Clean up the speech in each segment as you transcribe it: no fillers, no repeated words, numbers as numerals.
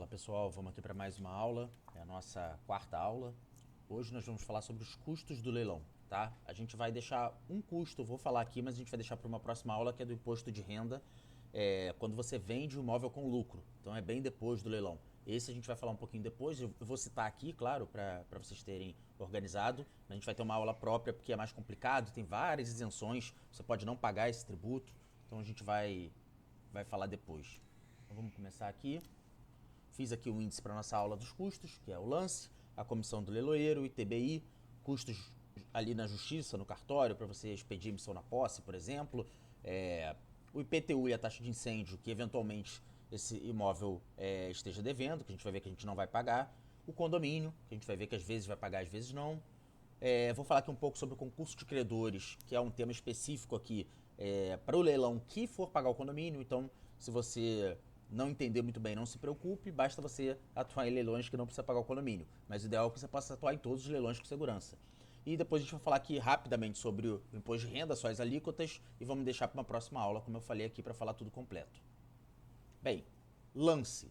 Fala pessoal, vamos aqui para mais uma aula, é a nossa quarta aula. Hoje nós vamos falar sobre os custos do leilão, tá? A gente vai deixar um custo, eu vou falar aqui, mas a gente vai deixar para uma próxima aula, que é do imposto de renda, quando você vende o imóvel com lucro. Então é bem depois do leilão. Esse a gente vai falar um pouquinho depois, eu vou citar aqui, claro, para vocês terem organizado. A gente vai ter uma aula própria porque é mais complicado, tem várias isenções, você pode não pagar esse tributo, então a gente vai falar depois. Então vamos começar aqui. Fiz aqui o índice para nossa aula dos custos, que é o lance, a comissão do leiloeiro, o ITBI, custos ali na justiça, no cartório, para você expedir emissão na posse, por exemplo, o IPTU e a taxa de incêndio, que eventualmente esse imóvel esteja devendo, que a gente vai ver que a gente não vai pagar, o condomínio, que a gente vai ver que às vezes vai pagar, às vezes não. Vou falar aqui um pouco sobre o concurso de credores, que é um tema específico aqui para o leilão que for pagar o condomínio. Então, se você não entender muito bem, não se preocupe, basta você atuar em leilões que não precisa pagar o condomínio. Mas o ideal é que você possa atuar em todos os leilões com segurança. E depois a gente vai falar aqui rapidamente sobre o imposto de renda, só as alíquotas, e vamos deixar para uma próxima aula, como eu falei aqui, para falar tudo completo. Bem, lance.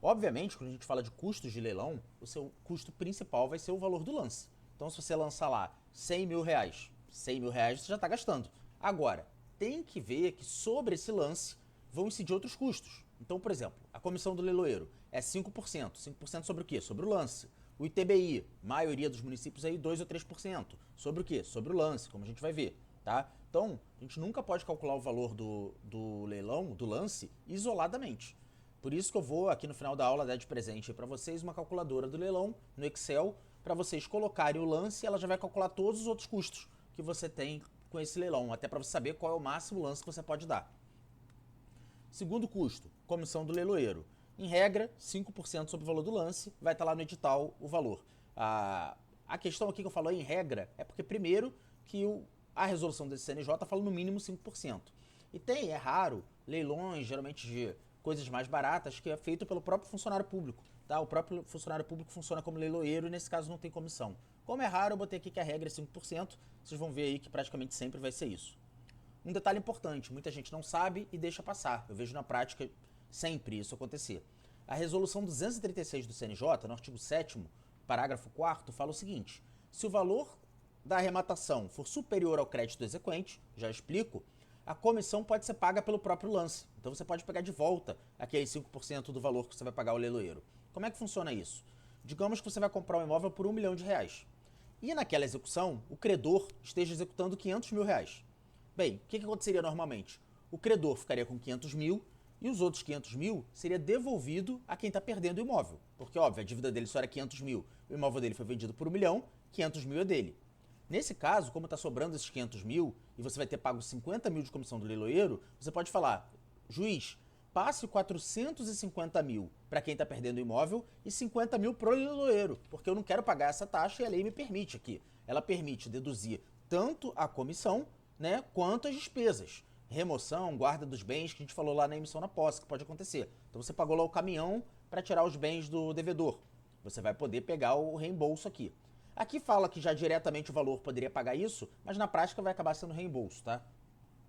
Obviamente, quando a gente fala de custos de leilão, o seu custo principal vai ser o valor do lance. Então, se você lançar lá 100 mil reais, 100 mil reais você já está gastando. Agora, tem que ver que sobre esse lance vão incidir outros custos. Então, por exemplo, a comissão do leiloeiro é 5%. 5% sobre o quê? Sobre o lance. O ITBI, maioria dos municípios aí, 2 ou 3%. Sobre o quê? Sobre o lance, como a gente vai ver. Tá? Então, a gente nunca pode calcular o valor do leilão, do lance, isoladamente. Por isso que eu vou, aqui no final da aula, dar de presente para vocês uma calculadora do leilão no Excel, para vocês colocarem o lance e ela já vai calcular todos os outros custos que você tem com esse leilão, até para você saber qual é o máximo lance que você pode dar. Segundo custo, comissão do leiloeiro. Em regra, 5% sobre o valor do lance, vai estar lá no edital o valor. A questão aqui que eu falo em regra é porque, primeiro, que a resolução desse CNJ fala no mínimo 5%. E é raro, leilões, geralmente de coisas mais baratas, que é feito pelo próprio funcionário público. Tá? O próprio funcionário público funciona como leiloeiro e nesse caso não tem comissão. Como é raro, eu botei aqui que a regra é 5%, vocês vão ver aí que praticamente sempre vai ser isso. Um detalhe importante, muita gente não sabe e deixa passar. Eu vejo na prática sempre isso acontecer. A resolução 236 do CNJ, no artigo 7º, parágrafo 4º, fala o seguinte: se o valor da arrematação for superior ao crédito exequente, já explico, a comissão pode ser paga pelo próprio lance. Então você pode pegar de volta aqueles 5% do valor que você vai pagar ao leiloeiro. Como é que funciona isso? Digamos que você vai comprar um imóvel por R$1 milhão. E naquela execução, o credor esteja executando R$500 mil. Bem, o que aconteceria normalmente? O credor ficaria com 500 mil e os outros 500 mil seria devolvido a quem está perdendo o imóvel. Porque, óbvio, a dívida dele só era 500 mil, o imóvel dele foi vendido por R$1 milhão, 500 mil é dele. Nesse caso, como está sobrando esses 500 mil e você vai ter pago 50 mil de comissão do leiloeiro, você pode falar: juiz, passe 450 mil para quem está perdendo o imóvel e 50 mil para o leiloeiro, porque eu não quero pagar essa taxa e a lei me permite aqui. Ela permite deduzir tanto a comissão, né, quanto as despesas. Remoção, guarda dos bens, que a gente falou lá na emissão na posse, que pode acontecer. Então você pagou lá o caminhão para tirar os bens do devedor. Você vai poder pegar o reembolso aqui. Aqui fala que já diretamente o valor poderia pagar isso, mas na prática vai acabar sendo reembolso, tá?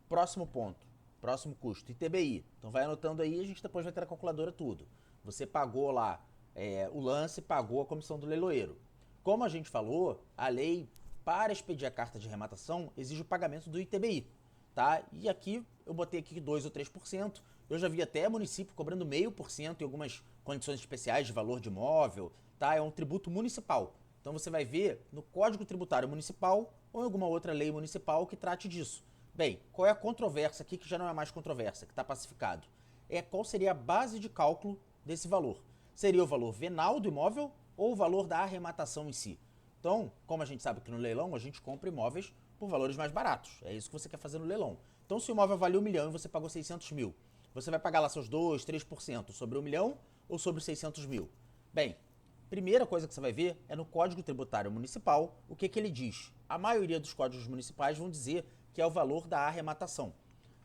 Próximo ponto, próximo custo, ITBI. Então vai anotando aí, a gente depois vai ter a calculadora tudo. Você pagou lá o lance, pagou a comissão do leiloeiro. Como a gente falou, a lei, para expedir a carta de arrematação, exige o pagamento do ITBI. Tá? E aqui, eu botei aqui 2 ou 3%. Eu já vi até município cobrando 0,5% em algumas condições especiais de valor de imóvel. Tá? É um tributo municipal. Então você vai ver no Código Tributário Municipal ou em alguma outra lei municipal que trate disso. Bem, qual é a controvérsia aqui, que já não é mais controvérsia, que está pacificado? Qual seria a base de cálculo desse valor? Seria o valor venal do imóvel ou o valor da arrematação em si? Então, como a gente sabe que no leilão a gente compra imóveis por valores mais baratos. É isso que você quer fazer no leilão. Então, se o imóvel vale 1 milhão e você pagou 600 mil, você vai pagar lá seus 2, 3% sobre 1 milhão ou sobre 600 mil? Bem, primeira coisa que você vai ver é no Código Tributário Municipal o que ele diz. A maioria dos códigos municipais vão dizer que é o valor da arrematação.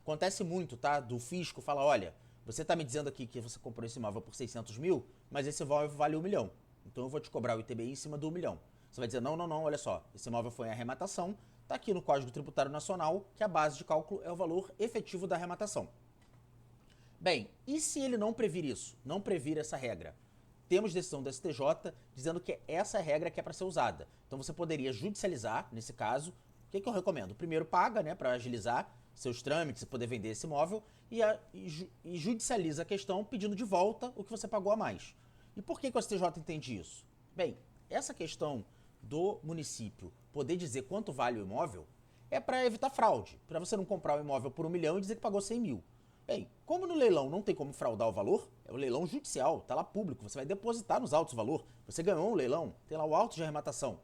Acontece muito, tá? Do fisco fala: olha, você está me dizendo aqui que você comprou esse imóvel por 600 mil, mas esse imóvel vale 1 milhão. Então eu vou te cobrar o ITBI em cima do 1 milhão. Você vai dizer: não, não, não, olha só, esse imóvel foi em arrematação, está aqui no Código Tributário Nacional que a base de cálculo é o valor efetivo da arrematação. Bem, e se ele não previr isso, não previr essa regra? temos decisão do STJ dizendo que essa é a regra que é para ser usada. Então você poderia judicializar, nesse caso. O que eu recomendo? Primeiro paga, né, para agilizar seus trâmites e poder vender esse imóvel, e judicializa a questão pedindo de volta o que você pagou a mais. E por que o STJ entende isso? Bem, essa questão do município poder dizer quanto vale o imóvel é para evitar fraude, para você não comprar o imóvel por 1 milhão e dizer que pagou 100 mil. Bem, como no leilão não tem como fraudar o valor, é o leilão judicial, está lá público, você vai depositar nos autos o valor, você ganhou um leilão, tem lá o auto de arrematação.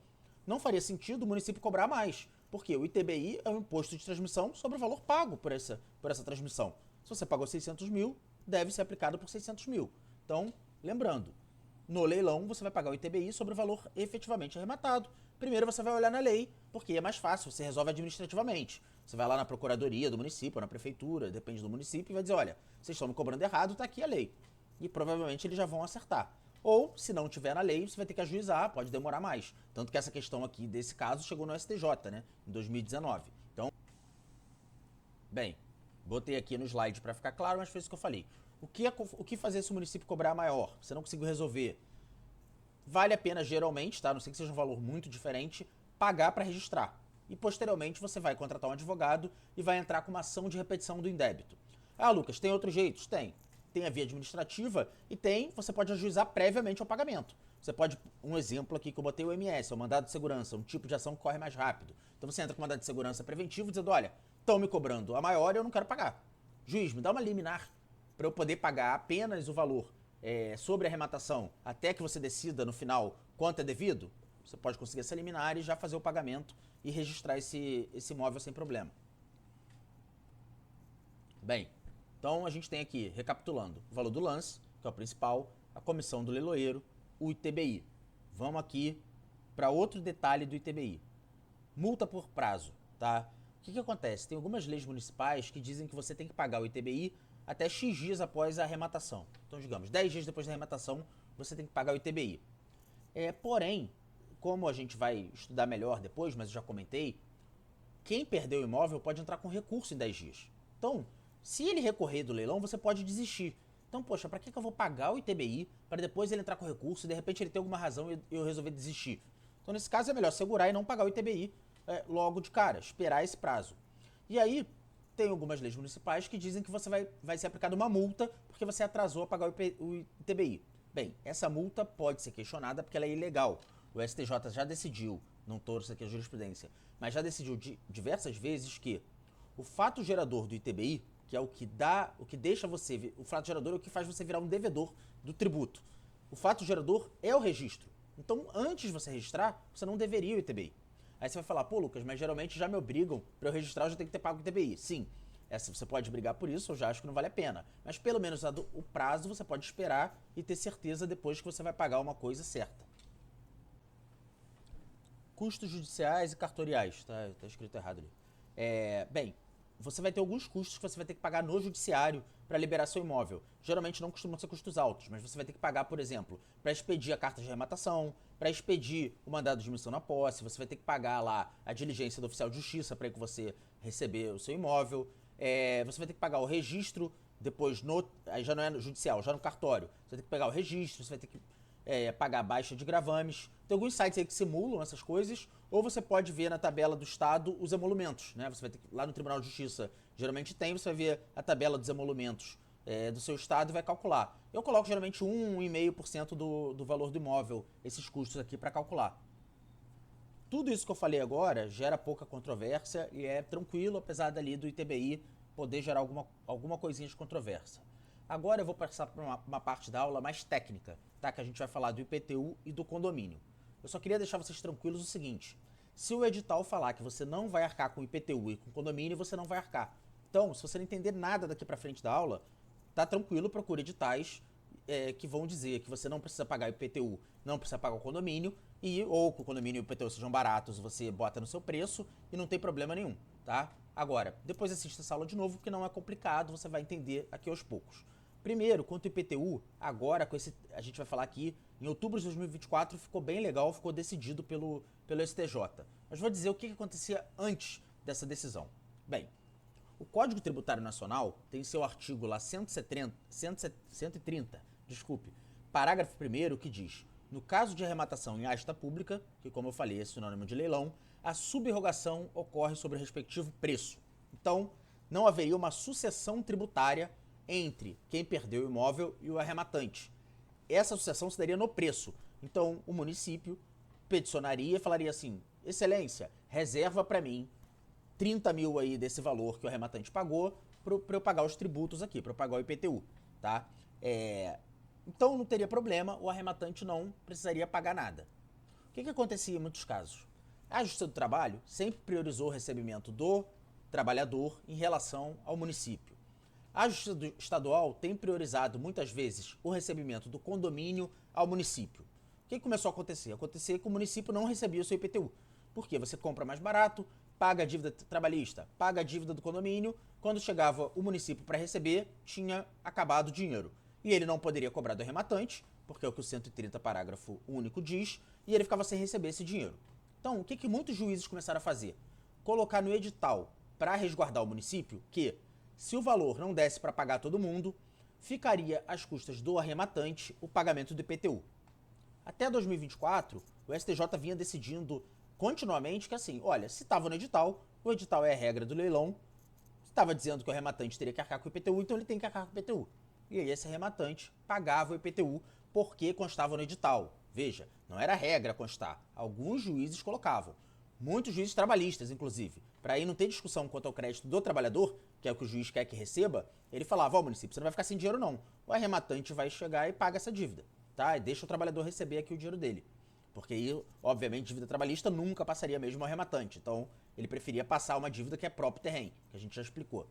Não faria sentido o município cobrar mais, porque o ITBI é um imposto de transmissão sobre o valor pago por essa transmissão. Se você pagou 600 mil, deve ser aplicado por 600 mil. Então, lembrando, no leilão você vai pagar o ITBI sobre o valor efetivamente arrematado. Primeiro você vai olhar na lei, porque é mais fácil, você resolve administrativamente. Você vai lá na procuradoria do município, ou na prefeitura, depende do município, e vai dizer, olha, vocês estão me cobrando errado, tá aqui a lei. E provavelmente eles já vão acertar. Ou, se não tiver na lei, você vai ter que ajuizar, pode demorar mais. Tanto que essa questão aqui, desse caso, chegou no STJ, né, em 2019. Então, bem, botei aqui no slide para ficar claro, mas foi isso que eu falei. O que fazer se o município cobrar maior? Você não conseguiu resolver? Vale a pena, geralmente, tá? A não sei que seja um valor muito diferente, pagar para registrar. E, posteriormente, você vai contratar um advogado e vai entrar com uma ação de repetição do indébito. Ah, Lucas, tem outros jeitos? Tem. Tem a via administrativa e você pode ajuizar previamente ao pagamento. Você pode, um exemplo aqui que eu botei o MS, é o mandado de segurança, um tipo de ação que corre mais rápido. Então você entra com o mandado de segurança preventivo dizendo, olha, estão me cobrando a maior e eu não quero pagar. Juiz, me dá uma liminar para eu poder pagar apenas o valor sobre a arrematação até que você decida no final quanto é devido. Você pode conseguir essa liminar e já fazer o pagamento e registrar esse imóvel sem problema. Bem, então a gente tem aqui, recapitulando, o valor do lance, que é o principal, a comissão do leiloeiro, o ITBI. Vamos aqui para outro detalhe do ITBI. Multa por prazo, tá? O que acontece? Tem algumas leis municipais que dizem que você tem que pagar o ITBI até X dias após a arrematação. Então, digamos, 10 dias depois da arrematação, você tem que pagar o ITBI. Porém, como a gente vai estudar melhor depois, mas eu já comentei, quem perdeu o imóvel pode entrar com recurso em 10 dias. Então, se ele recorrer do leilão, você pode desistir. Então, poxa, para que eu vou pagar o ITBI para depois ele entrar com recurso e de repente ele ter alguma razão e eu resolver desistir? Então, nesse caso, é melhor segurar e não pagar o ITBI logo de cara, esperar esse prazo. E aí, tem algumas leis municipais que dizem que você vai ser aplicada uma multa porque você atrasou a pagar o ITBI. Bem, essa multa pode ser questionada porque ela é ilegal. O STJ já decidiu, não trouxe aqui a jurisprudência, mas já decidiu diversas vezes que o fato gerador do ITBI, que é o que deixa você, o fato gerador é o que faz você virar um devedor do tributo. O fato gerador é o registro. Então, antes de você registrar, você não deveria o ITBI. Aí você vai falar, pô, Lucas, mas geralmente já me obrigam, para eu registrar eu já tenho que ter pago o ITBI. Sim, você pode brigar por isso, eu já acho que não vale a pena. Mas pelo menos o prazo você pode esperar e ter certeza depois que você vai pagar uma coisa certa. Custos judiciais e cartoriais, tá escrito errado ali. Bem, você vai ter alguns custos que você vai ter que pagar no judiciário para liberar seu imóvel. Geralmente não costumam ser custos altos, mas você vai ter que pagar, por exemplo, para expedir a carta de arrematação, para expedir o mandado de admissão na posse, você vai ter que pagar lá a diligência do oficial de justiça para que você receber o seu imóvel. Você vai ter que pagar o registro, depois aí já não é no judicial, já no cartório. Você vai ter que pegar o registro, você vai ter que pagar a baixa de gravames. Tem alguns sites aí que simulam essas coisas, ou você pode ver na tabela do Estado os emolumentos, né? Você vai ter que, lá no Tribunal de Justiça, geralmente você vai ver a tabela dos emolumentos do seu Estado e vai calcular. Eu coloco geralmente 1,5% do valor do imóvel, esses custos aqui para calcular. Tudo isso que eu falei agora gera pouca controvérsia e é tranquilo, apesar dali do ITBI poder gerar alguma coisinha de controvérsia. Agora eu vou passar para uma parte da aula mais técnica, tá? Que a gente vai falar do IPTU e do condomínio. Eu só queria deixar vocês tranquilos o seguinte: se o edital falar que você não vai arcar com IPTU e com condomínio, você não vai arcar. Então, se você não entender nada daqui para frente da aula, tá tranquilo, procure editais que vão dizer que você não precisa pagar IPTU, não precisa pagar o condomínio, ou que o condomínio e o IPTU sejam baratos, você bota no seu preço e não tem problema nenhum, tá? Agora, depois assista essa aula de novo, que não é complicado, você vai entender aqui aos poucos. Primeiro, quanto ao IPTU, agora a gente vai falar aqui, em outubro de 2024 ficou bem legal, ficou decidido pelo STJ. Mas vou dizer o que acontecia antes dessa decisão. Bem, o Código Tributário Nacional tem seu artigo lá 130, parágrafo 1º que diz: no caso de arrematação em asta pública, que como eu falei é sinônimo de leilão, a subrogação ocorre sobre o respectivo preço. Então, não haveria uma sucessão tributária entre quem perdeu o imóvel e o arrematante. Essa sucessão se daria no preço. Então, o município peticionaria e falaria assim: excelência, reserva para mim 30 mil aí desse valor que o arrematante pagou para eu pagar os tributos aqui, para eu pagar o IPTU, tá? Então não teria problema, o arrematante não precisaria pagar nada. O que acontecia em muitos casos? A Justiça do Trabalho sempre priorizou o recebimento do trabalhador em relação ao município. A Justiça Estadual tem priorizado muitas vezes o recebimento do condomínio ao município. O que começou a acontecer? Acontecia que o município não recebia o seu IPTU. Por quê? Você compra mais barato, paga a dívida trabalhista, paga a dívida do condomínio. Quando chegava o município para receber, tinha acabado o dinheiro. E ele não poderia cobrar do arrematante, porque é o que o 130 parágrafo único diz, e ele ficava sem receber esse dinheiro. Então, o que muitos juízes começaram a fazer? Colocar no edital, para resguardar o município, que se o valor não desse para pagar todo mundo, ficaria às custas do arrematante o pagamento do IPTU. Até 2024, o STJ vinha decidindo continuamente que assim, olha, se estava no edital, o edital é a regra do leilão, estava dizendo que o arrematante teria que arcar com o IPTU, então ele tem que arcar com o IPTU. E aí esse arrematante pagava o IPTU porque constava no edital. Veja, não era regra constar, alguns juízes colocavam. Muitos juízes trabalhistas, inclusive. Para aí não ter discussão quanto ao crédito do trabalhador, que é o que o juiz quer que receba, ele falava: ó, município, você não vai ficar sem dinheiro não. O arrematante vai chegar e paga essa dívida, tá? E deixa o trabalhador receber aqui o dinheiro dele. Porque aí, obviamente, dívida trabalhista nunca passaria mesmo ao arrematante. Então, ele preferia passar uma dívida que é próprio terreno, que a gente já explicou.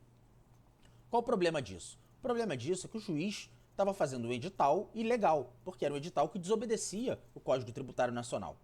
Qual o problema disso? O problema disso é que o juiz estava fazendo um edital ilegal, porque era um edital que desobedecia o Código Tributário Nacional.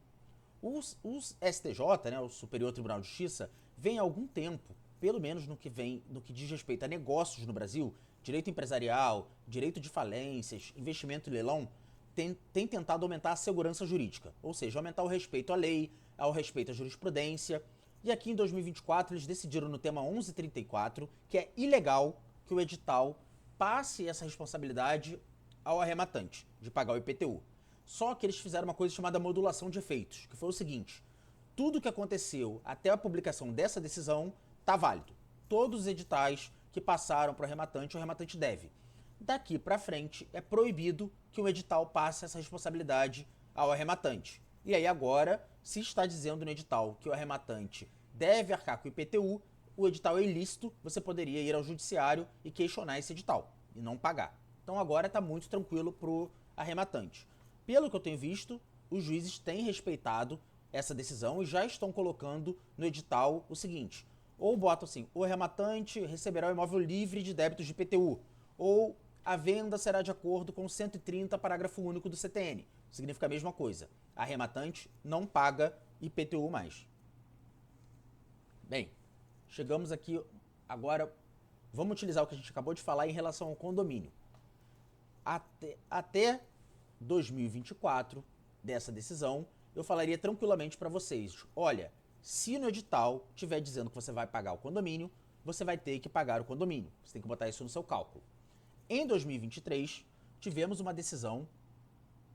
O STJ, né, o Superior Tribunal de Justiça, vem há algum tempo, pelo menos no que diz respeito a negócios no Brasil, direito empresarial, direito de falências, investimento e leilão, tem tentado aumentar a segurança jurídica, ou seja, aumentar o respeito à lei, ao respeito à jurisprudência. E aqui em 2024 eles decidiram no tema 1134 que é ilegal que o edital passe essa responsabilidade ao arrematante de pagar o IPTU. Só que eles fizeram uma coisa chamada modulação de efeitos, que foi o seguinte: tudo que aconteceu até a publicação dessa decisão está válido. Todos os editais que passaram para o arrematante deve. Daqui para frente é proibido que o edital passe essa responsabilidade ao arrematante. E aí agora, se está dizendo no edital que o arrematante deve arcar com o IPTU, o edital é ilícito, você poderia ir ao judiciário e questionar esse edital e não pagar. Então agora está muito tranquilo para o arrematante. Pelo que eu tenho visto, os juízes têm respeitado essa decisão e já estão colocando no edital o seguinte: ou botam assim, o arrematante receberá o imóvel livre de débitos de IPTU, ou a venda será de acordo com o 130 parágrafo único do CTN. Significa a mesma coisa. Arrematante não paga IPTU mais. Bem, chegamos aqui agora, vamos utilizar o que a gente acabou de falar em relação ao condomínio. Até 2024, dessa decisão, eu falaria tranquilamente para vocês: olha, se no edital estiver dizendo que você vai pagar o condomínio, você vai ter que pagar o condomínio. Você tem que botar isso no seu cálculo. Em 2023, tivemos uma decisão,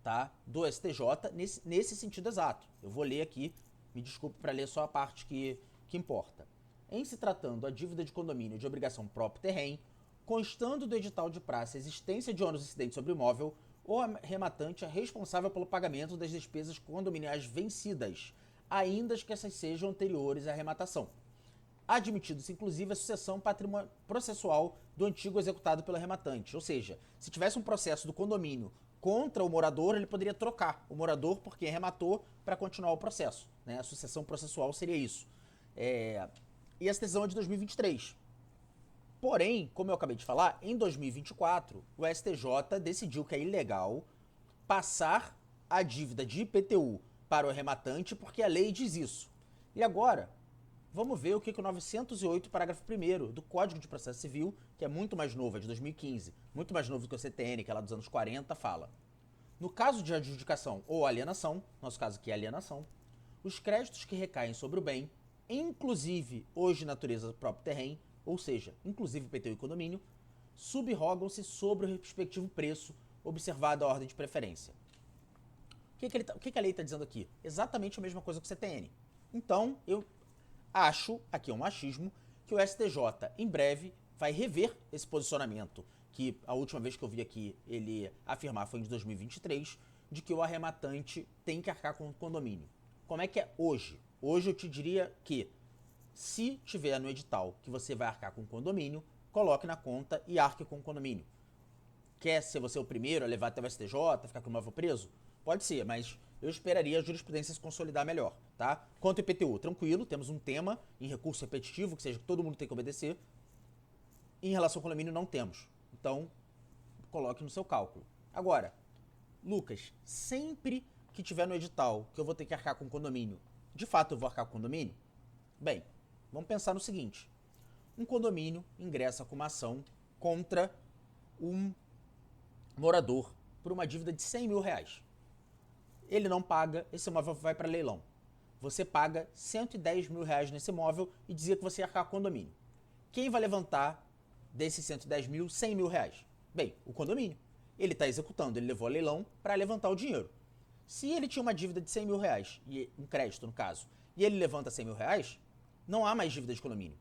tá, do STJ nesse sentido exato. Eu vou ler aqui, me desculpe para ler só a parte que importa. Em se tratando a dívida de condomínio de obrigação próprio terreno, constando do edital de praça a existência de ônus incidentes sobre o imóvel, o arrematante é responsável pelo pagamento das despesas condominiais vencidas, ainda que essas sejam anteriores à arrematação. Admitido-se, inclusive, a sucessão processual do antigo executado pelo arrematante. Ou seja, se tivesse um processo do condomínio contra o morador, ele poderia trocar o morador por quem arrematou para continuar o processo, né? A sucessão processual seria isso. E essa decisão é de 2023. Porém, como eu acabei de falar, em 2024, o STJ decidiu que é ilegal passar a dívida de IPTU para o arrematante porque a lei diz isso. E agora, vamos ver o que o 908, parágrafo 1º do Código de Processo Civil, que é muito mais novo, é de 2015, muito mais novo do que o CTN, que é lá dos anos 40, fala. No caso de adjudicação ou alienação, nosso caso aqui é alienação, os créditos que recaem sobre o bem, inclusive os de natureza do próprio terreno, ou seja, inclusive IPTU e condomínio, subrogam-se sobre o respectivo preço observada a ordem de preferência. O que a lei está dizendo aqui? Exatamente a mesma coisa que o CTN. Então, eu acho, aqui é um achismo, que o STJ, em breve, vai rever esse posicionamento, que a última vez que eu vi aqui ele afirmar foi em 2023, de que o arrematante tem que arcar com o condomínio. Como é que é hoje? Hoje eu te diria que, se tiver no edital que você vai arcar com o condomínio, coloque na conta e arque com o condomínio. Quer ser você o primeiro a levar até o STJ, ficar com o imóvel preso? Pode ser, mas eu esperaria a jurisprudência se consolidar melhor, tá? Quanto ao IPTU, tranquilo, temos um tema em recurso repetitivo, que seja que todo mundo tem que obedecer. Em relação ao condomínio, não temos. Então, coloque no seu cálculo. Agora, Lucas, sempre que tiver no edital que eu vou ter que arcar com o condomínio, de fato eu vou arcar com o condomínio? Bem, vamos pensar no seguinte. Um condomínio ingressa com uma ação contra um morador por uma dívida de 100 mil reais. Ele não paga, esse imóvel vai para leilão. Você paga 110 mil reais nesse imóvel e dizia que você ia arcar com o condomínio. Quem vai levantar desses 110 mil, 100 mil reais? Bem, o condomínio. Ele está executando, ele levou a leilão para levantar o dinheiro. Se ele tinha uma dívida de 100 mil reais, um crédito no caso, e ele levanta 100 mil reais, não há mais dívida de condomínio.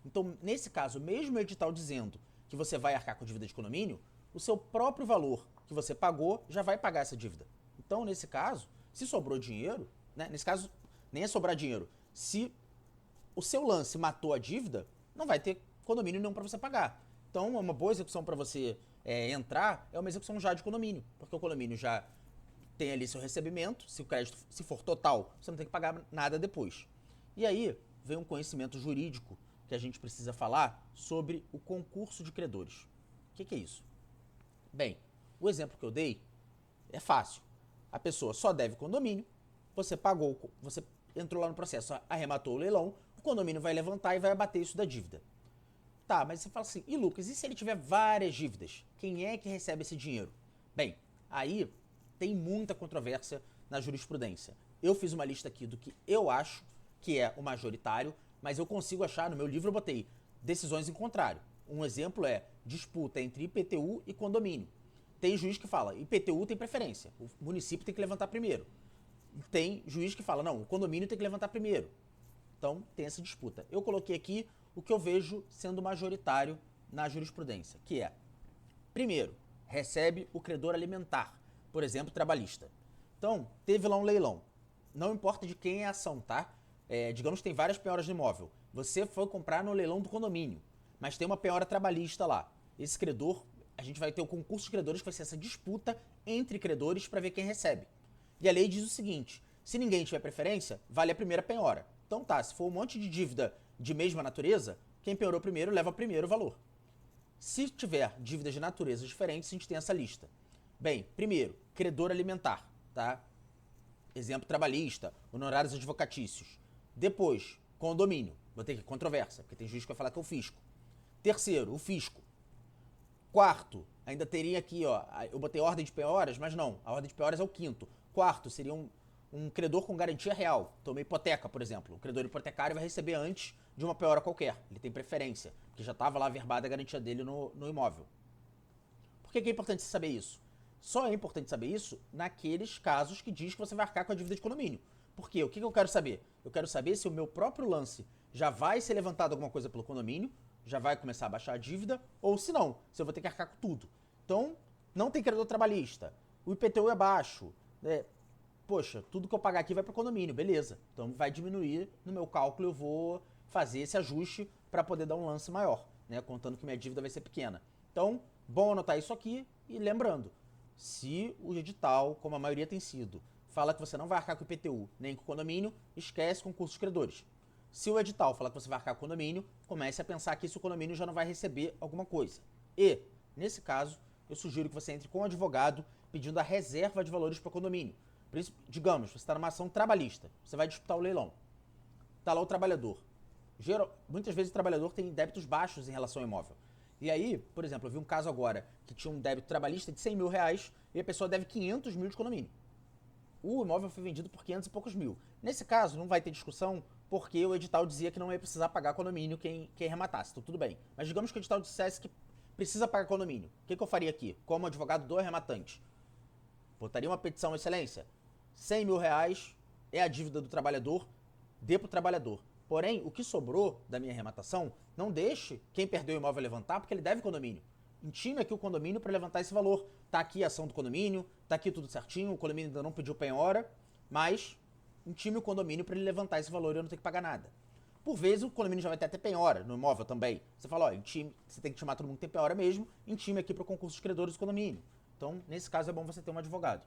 Então, nesse caso, mesmo o edital dizendo que você vai arcar com dívida de condomínio, o seu próprio valor que você pagou já vai pagar essa dívida. Então, nesse caso, se sobrou dinheiro, né, nesse caso, nem é sobrar dinheiro. Se o seu lance matou a dívida, não vai ter condomínio nenhum para você pagar. Então, uma boa execução para você entrar é uma execução já de condomínio, porque o condomínio já tem ali seu recebimento, se o crédito se for total, você não tem que pagar nada depois. E aí vem um conhecimento jurídico que a gente precisa falar sobre o concurso de credores. O que é isso? Bem, o exemplo que eu dei é fácil. A pessoa só deve condomínio, você pagou, você entrou lá no processo, arrematou o leilão, o condomínio vai levantar e vai abater isso da dívida. Tá, mas você fala assim, e Lucas, e se ele tiver várias dívidas? Quem é que recebe esse dinheiro? Bem, aí tem muita controvérsia na jurisprudência. Eu fiz uma lista aqui do que eu acho que é o majoritário, mas eu consigo achar, no meu livro eu botei decisões em contrário. Um exemplo é disputa entre IPTU e condomínio. Tem juiz que fala, IPTU tem preferência, o município tem que levantar primeiro. Tem juiz que fala, não, o condomínio tem que levantar primeiro. Então, tem essa disputa. Eu coloquei aqui o que eu vejo sendo majoritário na jurisprudência, que é, primeiro, recebe o credor alimentar, por exemplo, trabalhista. Então, teve lá um leilão. Não importa de quem é a ação, tá? Digamos que tem várias penhoras de imóvel. Você foi comprar no leilão do condomínio, mas tem uma penhora trabalhista lá. Esse credor, a gente vai ter o concurso de credores, que vai ser essa disputa entre credores para ver quem recebe. E a lei diz o seguinte, se ninguém tiver preferência, vale a primeira penhora. Então tá, se for um monte de dívida de mesma natureza, quem penhorou primeiro leva primeiro o valor. Se tiver dívidas de naturezas diferentes, a gente tem essa lista. Bem, primeiro, credor alimentar, tá? Exemplo trabalhista, honorários advocatícios. Depois, condomínio. Vou ter que controvérsia, porque tem juiz que vai falar que é o fisco. Terceiro, o fisco. Quarto, ainda teria aqui, ó, eu botei ordem de penhoras, mas não, a ordem de penhoras é o quinto. Quarto, seria um credor com garantia real. Então, uma hipoteca, por exemplo. O credor hipotecário vai receber antes de uma penhora qualquer. Ele tem preferência, porque já estava lá averbada a garantia dele no imóvel. Por que é importante saber isso? Só é importante saber isso naqueles casos que diz que você vai arcar com a dívida de condomínio. Por quê? O que eu quero saber? Eu quero saber se o meu próprio lance já vai ser levantado alguma coisa pelo condomínio, já vai começar a baixar a dívida, ou se não, se eu vou ter que arcar com tudo. Então, não tem credor trabalhista, o IPTU é baixo, poxa, tudo que eu pagar aqui vai para o condomínio, beleza. Então vai diminuir no meu cálculo, eu vou fazer esse ajuste para poder dar um lance maior, né? Contando que minha dívida vai ser pequena. Então, bom anotar isso aqui e lembrando, se o edital, como a maioria tem sido, fala que você não vai arcar com o IPTU nem com o condomínio, esquece concursos de credores. Se o edital fala que você vai arcar com o condomínio, comece a pensar que se o condomínio já não vai receber alguma coisa. E, nesse caso, eu sugiro que você entre com um advogado pedindo a reserva de valores para o condomínio. Por isso, digamos, você está numa ação trabalhista, você vai disputar o leilão. Está lá o trabalhador. Muitas vezes o trabalhador tem débitos baixos em relação ao imóvel. E aí, por exemplo, eu vi um caso agora que tinha um débito trabalhista de 100 mil reais e a pessoa deve 500 mil de condomínio. O imóvel foi vendido por 500 e poucos mil. Nesse caso, não vai ter discussão porque o edital dizia que não ia precisar pagar condomínio quem rematasse. Então, tudo bem. Mas digamos que o edital dissesse que precisa pagar condomínio. O que eu faria aqui? Como advogado do arrematante, botaria uma petição, excelência, 100 mil reais é a dívida do trabalhador, dê pro trabalhador. Porém, o que sobrou da minha arrematação, não deixe quem perdeu o imóvel levantar, porque ele deve condomínio. Intime aqui o condomínio para levantar esse valor. Tá aqui a ação do condomínio, tá aqui tudo certinho, o condomínio ainda não pediu penhora, mas intime o condomínio para ele levantar esse valor e eu não ter que pagar nada. Por vezes o condomínio já vai ter até penhora no imóvel também. Você fala, ó, intime, você tem que intimar todo mundo que tem penhora mesmo, intime aqui para o concurso de credores do condomínio. Então, nesse caso é bom você ter um advogado.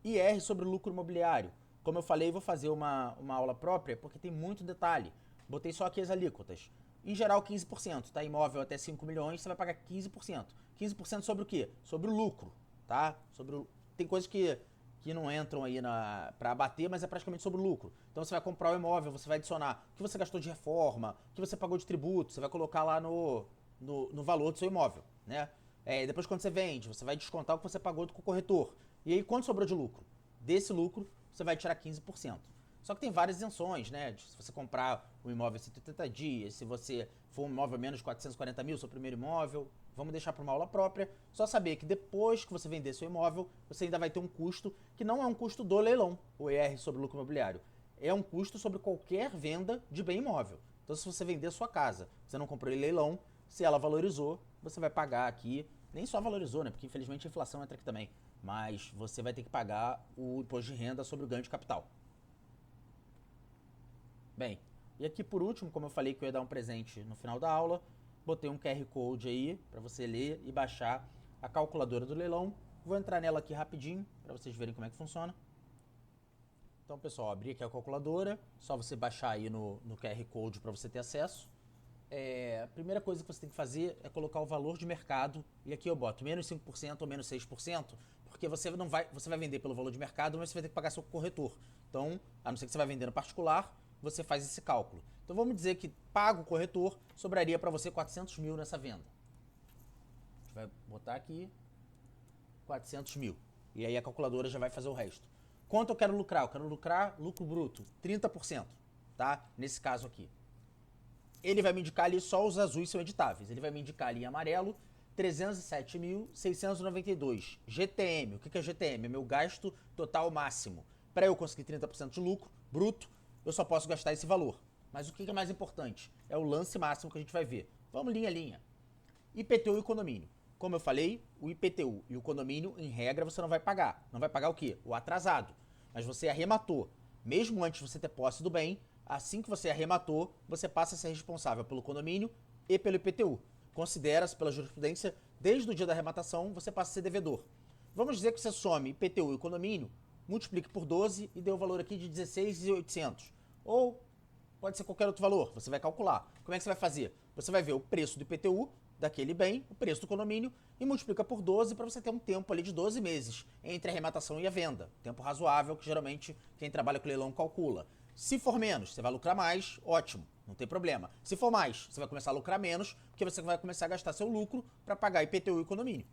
IR sobre o lucro imobiliário. Como eu falei, vou fazer uma aula própria porque tem muito detalhe. Botei só aqui as alíquotas. Em geral, 15%, tá? Imóvel até 5 milhões, você vai pagar 15%. 15% sobre o quê? Sobre o lucro, tá? Tem coisas que não entram aí para abater, mas é praticamente sobre o lucro. Então você vai comprar o imóvel, você vai adicionar o que você gastou de reforma, o que você pagou de tributo, você vai colocar lá no valor do seu imóvel, né? Depois quando você vende, você vai descontar o que você pagou com o corretor. E aí quanto sobrou de lucro? Desse lucro, você vai tirar 15%. Só que tem várias isenções, né? Se você comprar um imóvel em 180 dias, se você for um imóvel menos de 440 mil, seu primeiro imóvel, vamos deixar para uma aula própria. Só saber que depois que você vender seu imóvel, você ainda vai ter um custo que não é um custo do leilão, o ER sobre o lucro imobiliário. É um custo sobre qualquer venda de bem imóvel. Então, se você vender a sua casa, você não comprou em leilão, se ela valorizou, você vai pagar aqui, nem só valorizou, né? Porque infelizmente a inflação entra aqui também, mas você vai ter que pagar o imposto de renda sobre o ganho de capital. Bem, e aqui por último, como eu falei que eu ia dar um presente no final da aula, botei um QR Code aí para você ler e baixar a calculadora do leilão. Vou entrar nela aqui rapidinho para vocês verem como é que funciona. Então, pessoal, abri aqui a calculadora, só você baixar aí no QR Code para você ter acesso. A primeira coisa que você tem que fazer é colocar o valor de mercado, e aqui eu boto menos 5% ou menos 6%, porque você vai vender pelo valor de mercado, mas você vai ter que pagar seu corretor. Então, a não ser que você vai vender no particular, você faz esse cálculo. Então vamos dizer que paga o corretor, sobraria para você 400 mil nessa venda. A gente vai botar aqui 400 mil. E aí a calculadora já vai fazer o resto. Quanto eu quero lucrar? Eu quero lucrar lucro bruto, 30%, tá? Nesse caso aqui. Ele vai me indicar ali só os azuis são editáveis. Ele vai me indicar ali em amarelo 307.692. GTM. O que é GTM? É meu gasto total máximo. Para eu conseguir 30% de lucro bruto, eu só posso gastar esse valor. Mas o que é mais importante? É o lance máximo que a gente vai ver. Vamos linha a linha. IPTU e condomínio. Como eu falei, o IPTU e o condomínio, em regra, você não vai pagar. Não vai pagar o quê? O atrasado. Mas você arrematou. Mesmo antes de você ter posse do bem, assim que você arrematou, você passa a ser responsável pelo condomínio e pelo IPTU. Considera-se pela jurisprudência, desde o dia da arrematação, você passa a ser devedor. Vamos dizer que você some IPTU e condomínio, multiplique por 12 e dê o valor aqui de 16.800. Ou pode ser qualquer outro valor, você vai calcular. Como é que você vai fazer? Você vai ver o preço do IPTU, daquele bem, o preço do condomínio, e multiplica por 12 para você ter um tempo ali de 12 meses entre a arrematação e a venda. Tempo razoável que geralmente quem trabalha com leilão calcula. Se for menos, você vai lucrar mais, ótimo, não tem problema. Se for mais, você vai começar a lucrar menos, porque você vai começar a gastar seu lucro para pagar IPTU e condomínio.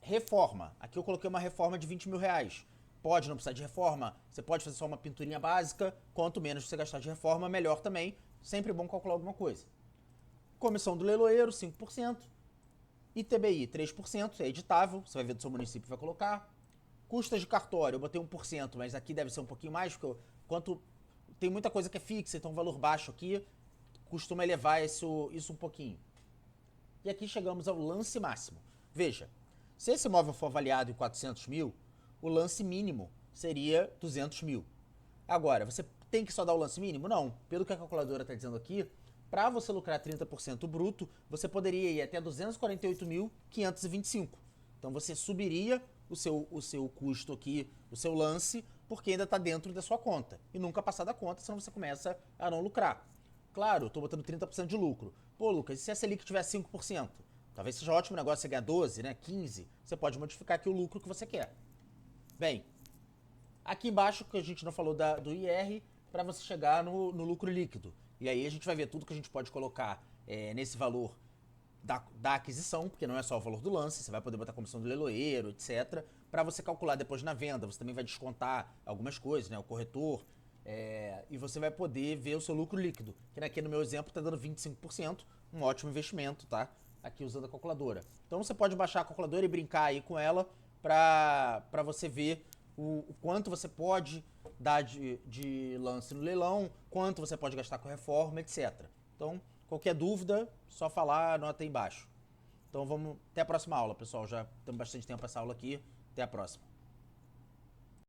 Reforma. Aqui eu coloquei uma reforma de 20 mil reais. Pode não precisar de reforma, você pode fazer só uma pinturinha básica, quanto menos você gastar de reforma, melhor também. Sempre bom calcular alguma coisa. Comissão do leiloeiro, 5%. ITBI, 3%, é editável, você vai ver do seu município e vai colocar. Custas de cartório, eu botei 1%, mas aqui deve ser um pouquinho mais, porque tem muita coisa que é fixa, então um valor baixo aqui costuma elevar isso um pouquinho. E aqui chegamos ao lance máximo. Veja, se esse imóvel for avaliado em 400 mil, o lance mínimo seria 200 mil. Agora, você tem que só dar o lance mínimo? Não. Pelo que a calculadora está dizendo aqui, para você lucrar 30% bruto, você poderia ir até 248.525. Então você subiria o seu custo aqui, o seu lance, porque ainda está dentro da sua conta. E nunca passar da conta, senão você começa a não lucrar. Claro, eu estou botando 30% de lucro. Pô, Lucas, e se a Selic tiver 5%? Talvez seja um ótimo negócio você ganhar 12, né? 15. Você pode modificar aqui o lucro que você quer. Bem, aqui embaixo, que a gente não falou do IR, para você chegar no lucro líquido. E aí a gente vai ver tudo que a gente pode colocar nesse valor da aquisição, porque não é só o valor do lance, você vai poder botar a comissão do leiloeiro, etc. Para você calcular depois na venda, você também vai descontar algumas coisas, né? O corretor. E você vai poder ver o seu lucro líquido, que aqui no meu exemplo está dando 25%, um ótimo investimento, tá? Aqui usando a calculadora. Então você pode baixar a calculadora e brincar aí com ela para você ver o quanto você pode dar de lance no leilão, quanto você pode gastar com reforma, etc. Então, qualquer dúvida, só falar, anota aí embaixo. Então vamos, até a próxima aula, pessoal. Já temos bastante tempo essa aula aqui. Até a próxima.